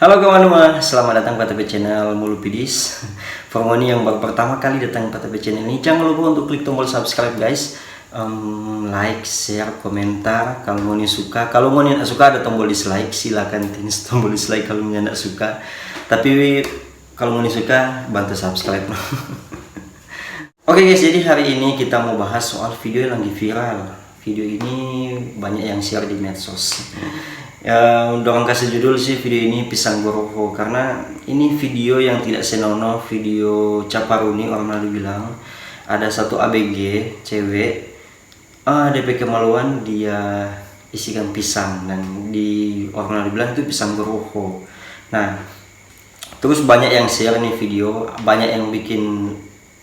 Halo kawan-kawan, selamat datang pada channel Mulupidis. Formoni yang baru pertama kali datang pada channel ini, jangan lupa untuk klik tombol subscribe guys. Like, share, komentar kalau mau suka. Kalau mau tidak suka ada tombol dislike, silakan tenis tombol dislike kalau tidak suka. Tapi kalau mau suka bantu subscribe. Oke guys, jadi hari ini kita mau bahas soal video yang lagi viral. Video ini banyak yang share di medsos. Ya, dorong kasih judul sih video ini Pisang Goroho, karena ini video yang tidak senonoh, video caparuni orang lalu bilang. Ada satu ABG cewek, DP kemaluan dia isikan pisang dan di orang lalu bilang itu pisang goroho. Nah, terus banyak yang share nih video, banyak yang bikin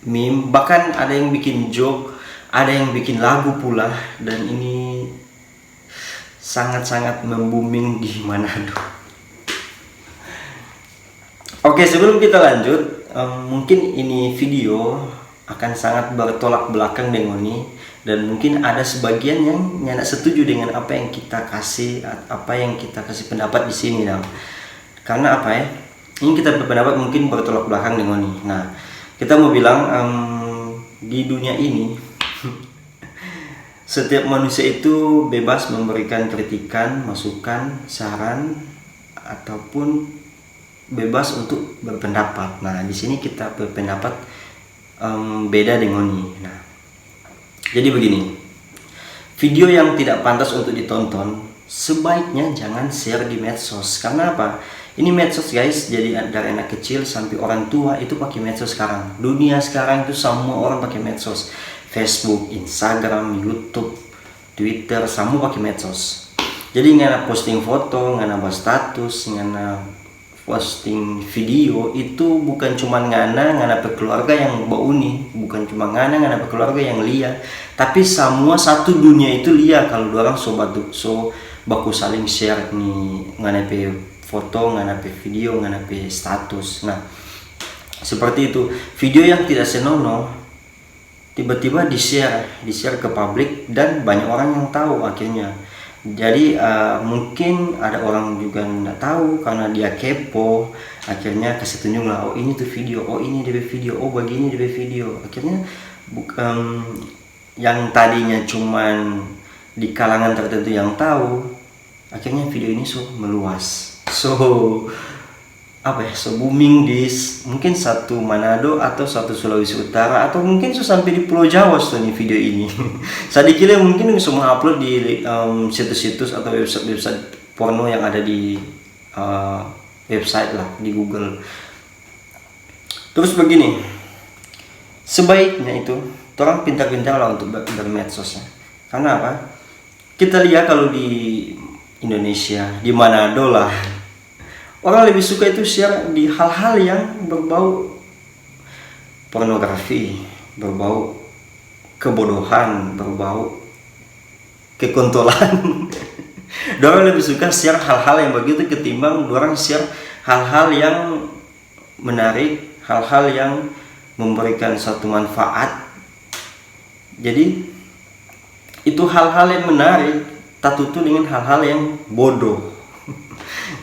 meme, bahkan ada yang bikin joke, ada yang bikin lagu pula, dan ini sangat-sangat membooming di Manado. Oke, sebelum kita lanjut, mungkin ini video akan sangat bertolak belakang dengan ini, dan mungkin ada sebagian yang tidak setuju dengan apa yang kita kasih, pendapat di sini, nah. Karena apa ya? Ini kita berpendapat mungkin bertolak belakang dengan ini. Nah, kita mau bilang di dunia ini setiap manusia itu bebas memberikan kritikan, masukan, saran, ataupun bebas untuk berpendapat. Nah, di sini kita berpendapat beda dengan ini. Nah, jadi begini, video yang tidak pantas untuk ditonton sebaiknya jangan share di medsos. Karena apa? Ini medsos guys, jadi dari anak kecil sampai orang tua itu pakai medsos sekarang. Dunia sekarang itu semua orang pakai medsos. Facebook, Instagram, YouTube, Twitter, semua pakai medsos. Jadi ngana posting foto, ngana bahas status, ngana posting video itu bukan cuma ngana berkeluarga yang bauni, bukan cuma ngana berkeluarga yang lia, tapi semua satu dunia itu lia kalau orang so baku saling share nih ngana pe foto, ngana pe video, ngana pe status. Nah, seperti itu. Video yang tidak senonoh tiba-tiba di-share ke publik dan banyak orang yang tahu akhirnya. Jadi mungkin ada orang juga nggak tahu karena dia kepo, akhirnya kasih tunjuk lah, oh ini tuh video, oh ini DP video, oh begini DP video. Akhirnya yang tadinya cuman di kalangan tertentu yang tahu, akhirnya video ini meluas. Booming di mungkin satu Manado atau satu Sulawesi Utara, atau mungkin sampai di Pulau Jawa nih video ini. Saya dikira mungkin semua upload di situs-situs atau website porno yang ada di website lah di Google. Terus begini, sebaiknya itu orang pintar-pintar lah untuk bermedsos ya. Karena apa? Kita lihat kalau di Indonesia, di Manado lah, orang lebih suka itu share di hal-hal yang berbau pornografi, berbau kebodohan, berbau kekontolan. Orang lebih suka share hal-hal yang begitu ketimbang orang share hal-hal yang menarik, hal-hal yang memberikan suatu manfaat. Jadi itu hal-hal yang menarik tak tutup dengan hal-hal yang bodoh.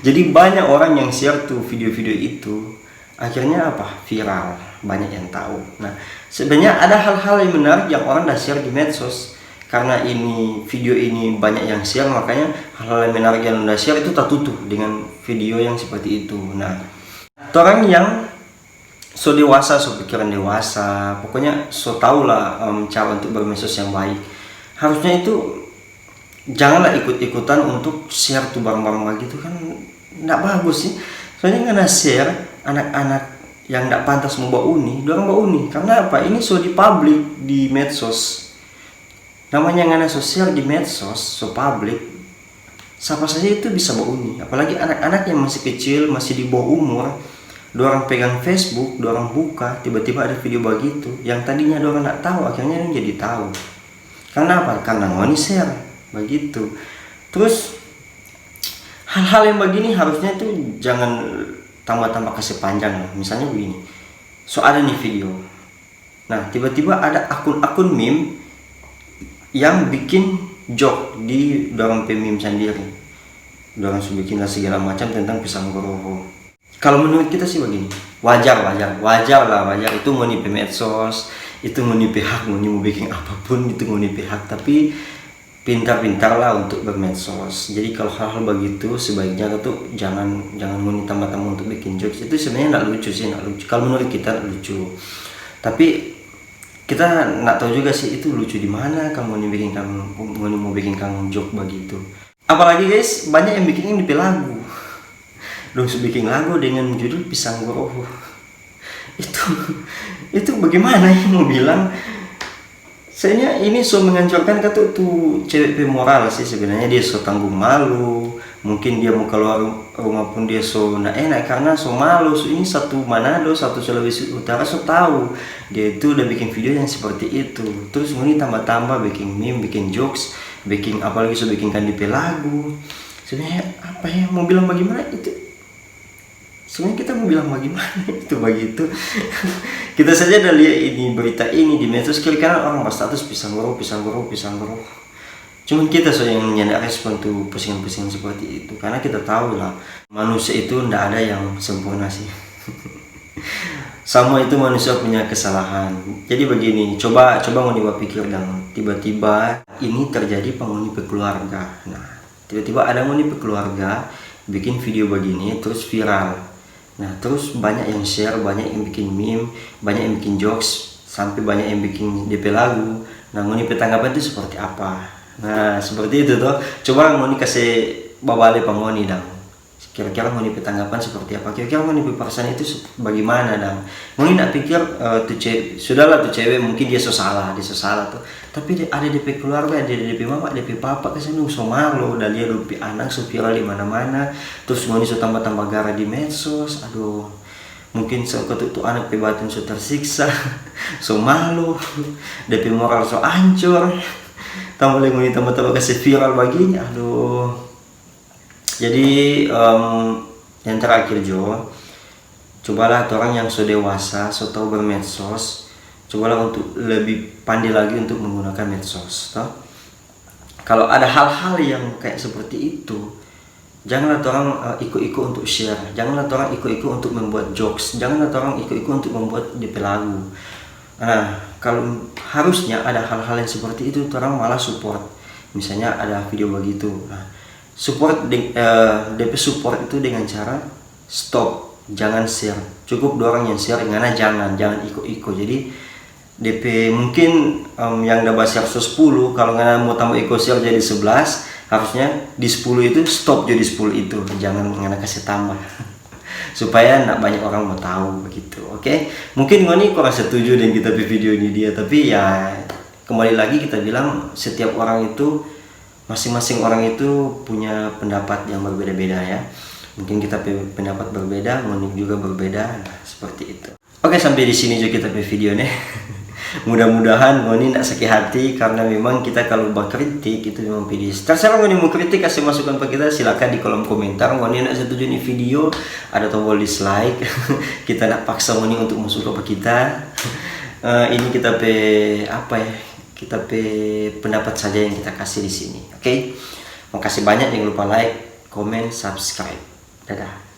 Jadi banyak orang yang share tuh video-video itu, akhirnya apa? Viral, banyak yang tahu. Nah, sebenarnya ada hal-hal yang menarik yang orang dah share di medsos. Karena ini video ini banyak yang share, makanya hal-hal yang menarik yang udah share itu tertutup dengan video yang seperti itu. Nah, orang yang so dewasa, so pikiran dewasa, pokoknya so tau lah cara untuk bermedsos yang baik. Harusnya itu janganlah ikut-ikutan untuk share tuh barang-barang gitu, kan nggak bagus sih. Soalnya nggak share anak-anak yang nggak pantas mau bauni, dorang bauni. Karena apa? Ini so di publik di medsos. Namanya nggak sosial di medsos, so publik. Siapa saja itu bisa bauni. Apalagi anak-anak yang masih kecil, masih di bawah umur. Dorang pegang Facebook, dorang buka, tiba-tiba ada video begitu. Yang tadinya dorang nggak tahu, akhirnya jadi tahu. Karena apa? Karena mau share. Begitu. Terus hal-hal yang begini harusnya itu jangan tambah-tambah kasih panjang lah. Misalnya begini, so ada nih video, nah tiba-tiba ada akun-akun meme yang bikin joke di dalam meme sendiri. Orang sudah bikinlah segala macam tentang pisang goroho. Kalau menurut kita sih begini, wajar itu mau nipe medsos, itu mau nipe hak, mau bikin apapun itu mau nipe hak, tapi pintar-pintarlah untuk bermedsos. Jadi kalau hal-hal begitu sebaiknya tuh jangan mau tambah-tambah untuk bikin jokes. Itu sebenarnya nggak lucu sih, nggak lucu. Kalau menurut kita nggak lucu, tapi kita nggak tahu juga sih itu lucu di mana kalau mau bikin kang joke begitu. Apalagi guys, banyak yang bikin ini lagu. Dong bikin lagu dengan judul pisang goroho. Itu bagaimana ya mau bilang? Saya ini so menghancurkan kata tuh cewek pemoral sih sebenarnya. Dia so tanggung malu. Mungkin dia mau keluar rumah pun dia so nggak enak karena so malu. So, ini satu Manado, satu Sulawesi Utara so tahu dia itu udah bikin video yang seperti itu. Terus ini tambah-tambah bikin meme, bikin jokes, bikin apalagi so bikin kandipe lagu. Sebenarnya apa ya mau bilang bagaimana itu? Sebenarnya kita mau bilang bagaimana itu begitu. Kita saja udah lihat ini berita ini di medsos, kiri kanan orang berstatus pisang goroho. Cuman kita so yang nyandak respon tuh postingan-postingan seperti itu, karena kita tahu lah manusia itu ndak ada yang sempurna sih. Semua itu manusia punya kesalahan. Jadi begini, coba mau pikir dan tiba-tiba ini terjadi penghuni keluarga. Nah, tiba-tiba ada penghuni keluarga bikin video begini terus viral. Nah, terus banyak yang share, banyak yang bikin meme, banyak yang bikin jokes, sampai banyak yang bikin DP lagu. Nah, ngoni tanggapan itu seperti apa? Nah, seperti itu tuh. Coba ngoni kasih babale pangoni dong. Kira-kira ngoni tanggapan seperti apa? Kira-kira ngoni perasaan itu bagaimana dong? Ngoni nak pikir tuh cewek, sudahlah tuh cewek mungkin dia so salah tuh. Tapi ada DP keluarga, ada DP mama, DP papa kesana so malu, dan dia DP anak so viral di mana-mana. Terus ngoni so tambah-tambah gara di medsos. Aduh, mungkin so ketutup anak batin so tersiksa, so malu, DP moral so hancur. Tambah ngoni tambah-tambah kasih viral baginya. Aduh. Jadi yang terakhir Jo, cobalah orang yang so dewasa, so tahu bermedsos, cobalah untuk lebih pandai lagi untuk menggunakan medsos, toh. Kalau ada hal-hal yang kayak seperti itu, janganlah orang ikut-ikut untuk share, janganlah orang ikut-ikut untuk membuat jokes, janganlah orang ikut-ikut untuk membuat DP lagu. Nah, kalau harusnya ada hal-hal yang seperti itu, orang malah support. Misalnya ada video begitu, nah, support DP support itu dengan cara stop, jangan share. Cukup orang yang share, karena jangan ikut-ikut. Jadi DP mungkin yang udah share 10, kalau nggak mau tambah ikut share jadi 11, harusnya di 10 itu stop jadi 10 itu, jangan nggak kasih tambah. Supaya nak banyak orang mau tahu begitu. Oke? Mungkin ngoni kurang setuju dengan kita video ini dia, tapi ya kembali lagi kita bilang setiap orang itu, masing-masing orang itu punya pendapat yang berbeda-beda ya. Mungkin kita pendapat berbeda, ngoni juga berbeda, nah, seperti itu. Oke, sampai di sini juga kita video nih. Mudah-mudahan ngoni tidak sakit hati, karena memang kita kalau berkritik itu memang pedis. Terserah ngoni mau kritik, kasih masukan ke kita, silakan di kolom komentar. Ngoni tidak setuju nih video, ada tombol dislike. Kita tidak paksa ngoni untuk masuk ke kita. Ini kita kita pendapat saja yang kita kasih di sini. Oke? Makasih banyak, jangan lupa like, comment, subscribe. Dadah.